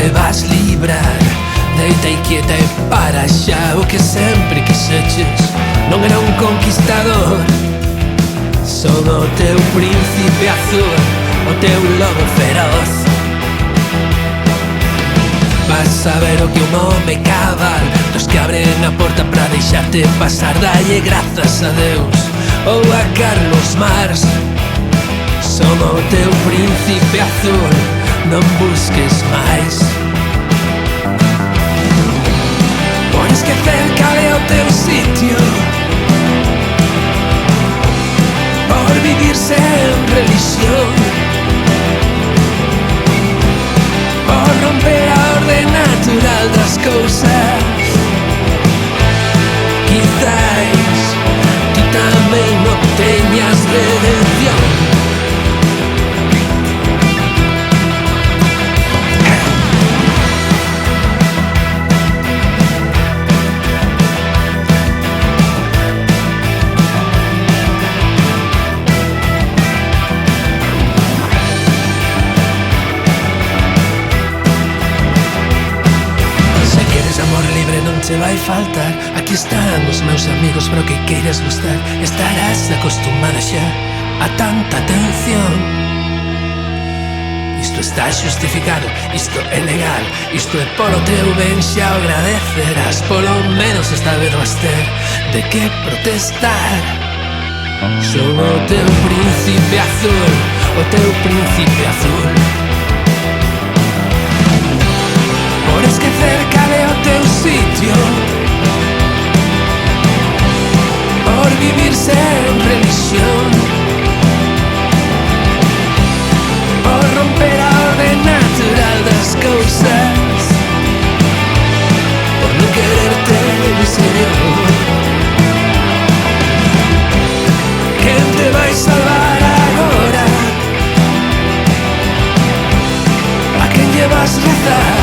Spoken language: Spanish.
te vas librar. Deita e quieta e para xa o que sempre quixeches. Non era un conquistador, son o teu príncipe azul, o teu lobo feroz. Vas a ver o que un home cabal, dos que abren a porta pra deixarte pasar. Dalle grazas a Deus ou a Carlos Mars. Son o teu príncipe azul, non busques máis. Por esquecer cal é o teu sitio, por vivir sen religión, por romper a orden natural das cousas. Quizás tú tamén non teñas redención. Se vai faltar, aquí están os meus amigos para o que queiras gustar. Estarás acostumada xa a tanta atención. Isto está xustificado, isto é legal, isto é polo teu ben, xa o agradecerás. Polo menos esta vez vas ter de que protestar. Son o teu príncipe azul, o teu príncipe azul. Por esquecer cal é o teu sitio, por vivir sen religión, por romper a orden natural das cousas, por non querer televisión. Quen te vai salvar agora? A quen lle vas rezar?